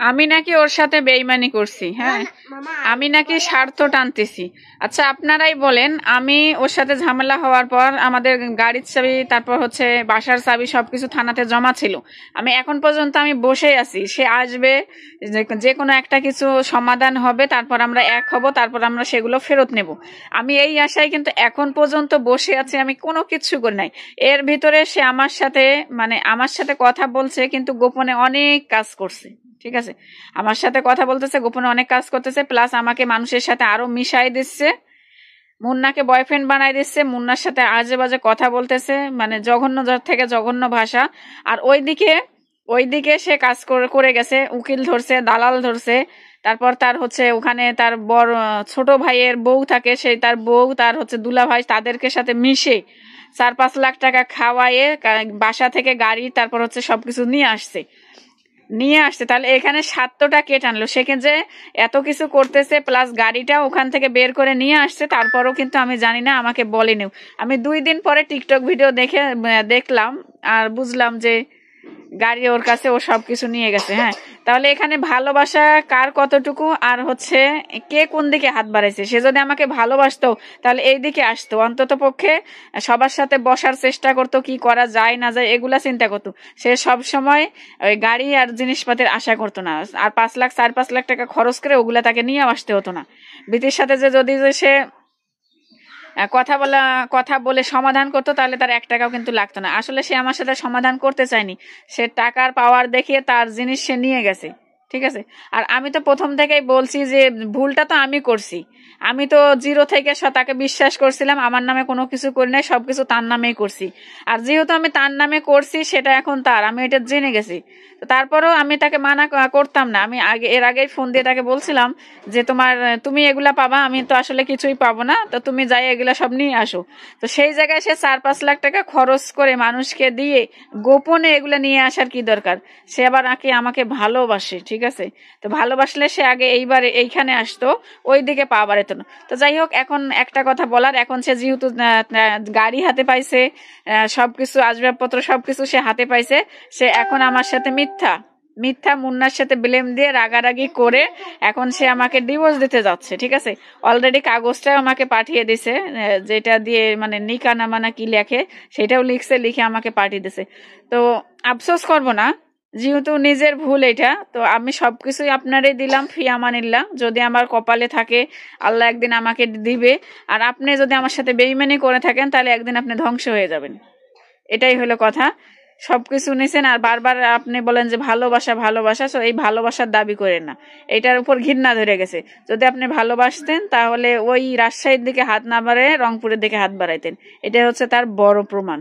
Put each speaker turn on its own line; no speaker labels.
আমি নাকি ওর সাথে বেইমানি করছি, হ্যাঁ আমি নাকি স্বার্থ টানতেছি। আচ্ছা আপনারাই বলেন, আমি ওর সাথে ঝামেলা হওয়ার পর আমাদের গাড়ির চাবি, তারপর হচ্ছে বাসার চাবি সবকিছু থানাতে জমা ছিল। আমি এখন পর্যন্ত আমি বসে আছি, সে আসবে, যে কোনো একটা কিছু সমাধান হবে, তারপর আমরা এক হব, তারপর আমরা সেগুলো ফেরত নেব। আমি এই আশায় কিন্তু এখন পর্যন্ত বসে আছি, আমি কোনো কিছু করি নাই। এর ভিতরে সে আমার সাথে আমার সাথে কথা বলছে, কিন্তু গোপনে অনেক কাজ করছে। ঠিক আছে, আমার সাথে কথা বলতেছে, গোপনে অনেক কাজ করতেছে, প্লাস আমাকে মানুষের সাথে আরো মিশাই দিচ্ছে, মুন্নাকে বয়ফ্রেন্ড বানাই দিচ্ছে, মুন্নার সাথে আজে বাজে কথা বলতেছে, জঘন্য থেকে জঘন্য ভাষা। আর ওইদিকে সে কাজ করে গেছে, উকিল ধরছে, দালাল ধরছে। তারপর তার হচ্ছে ওখানে তার বড় ছোট ভাইয়ের বউ থাকে, সেই তার বউ, তার হচ্ছে দুলা ভাই, তাদেরকে সাথে মিশে 4-5 লাখ টাকা খাওয়াইয়ে বাসা থেকে গাড়ি, তারপর হচ্ছে সবকিছু নিয়ে আসছে। তাহলে এখানে স্বার্থটা কে টানলো? সেখানে যে এত কিছু করতেছে, প্লাস গাড়িটা ওখান থেকে বের করে নিয়ে আসছে, তারপরও কিন্তু আমি জানি না, আমাকে বলেনি। আমি 2 দিন পরে টিকটক ভিডিও দেখলাম আর বুঝলাম যে গাড়ি ওর কাছে, ও সবকিছু নিয়ে গেছে। হ্যাঁ, তাহলে এখানে ভালোবাসা কার কতটুকু, আর হচ্ছে কে কোন দিকে হাত বাড়াইছে? সে যদি আমাকে ভালোবাসতো তাহলে এই দিকে আসতো, অন্তত পক্ষে সবার সাথে বসার চেষ্টা করতো, কি করা যায় না যায় এগুলা চিন্তা করতো। সে সব সময় ওই গাড়ি আর জিনিসপাতির আশা করতো না, আর 4-5 লাখ টাকা খরচ করে ওগুলা তাকে নিয়ে আসতে হতো না। বিতির সাথে যদি সে কথা বলে সমাধান করতো, তাহলে তার 1 টাকাও কিন্তু লাগতো না। আসলে সে আমার সাথে সমাধান করতে চায়নি, সে টাকার পাওয়ার দেখিয়ে তার জিনিস সে নিয়ে গেছে। ঠিক আছে, আর আমি তো প্রথম থেকেই বলছি যে ভুলটা তো আমি করছি। আমি তো 0 থেকে তাকে বিশ্বাস করছিলাম, আমার নামে কোনো কিছু করি নাই, সবকিছু তার নামেই করছি। আর যেহেতু আমি তার নামে করছি, সেটা এখন তার, আমি এটা জেনে গেছি। তারপরেও আমি তাকে মানা করতাম না। আমি এর আগেই ফোন দিয়ে তাকে বলছিলাম যে তুমি এগুলা পাবা, আমি তো আসলে কিছুই পাবো না, তো তুমি যাই এগুলা সব নিয়ে আসো। তো সেই জায়গায় সে 4-5 লাখ টাকা খরচ করে মানুষকে দিয়ে গোপনে এগুলা নিয়ে আসার কি দরকার? সে আবার আমাকে ভালোবাসে, ঠিক আছে? তো ভালোবাসলে সে আগে এইখানে আসতো, ওই দিকে পা বাড়াতো না। তো যাই হোক, এখন একটা কথা বলার, এখন সে যেহেতু গাড়ি হাতে পাইছে, সবকিছু আসবাবপত্র সবকিছু সে হাতে পাইছে, সে এখন আমার সাথে মিথ্যা মুন্নার সাথে ব্লেম দিয়ে রাগারাগি করে এখন সে আমাকে ডিভোর্স দিতে যাচ্ছে। ঠিক আছে, অলরেডি কাগজটা আমাকে পাঠিয়ে দিছে, যেটা দিয়ে নিকানামা না কি লেখে, সেটাও লিখে আমাকে পাঠিয়ে দিছে। তো আফসোস করব না, যেহেতু নিজের ভুল এটা, তো আমি সবকিছুই আপনারই দিলাম ফি আমানিল্লাহ। যদি আমার কপালে থাকে, আল্লাহ একদিন আমাকে দিবে। আর আপনি যদি আমার সাথে বেইমানি করে থাকেন, তাহলে একদিন আপনি ধ্বংস হয়ে যাবেন। এটাই হলো কথা। সবকিছু নিছেন আর বারবার আপনি বলেন যে ভালোবাসা, তো এই ভালোবাসার দাবি করেন না, এটার উপর ঘৃণা ধরে গেছে। যদি আপনি ভালোবাসতেন, তাহলে ওই রাজশাহীর দিকে হাত না বাড়ায় রংপুরের দিকে হাত বাড়াইতেন। এটা হচ্ছে তার বড় প্রমাণ।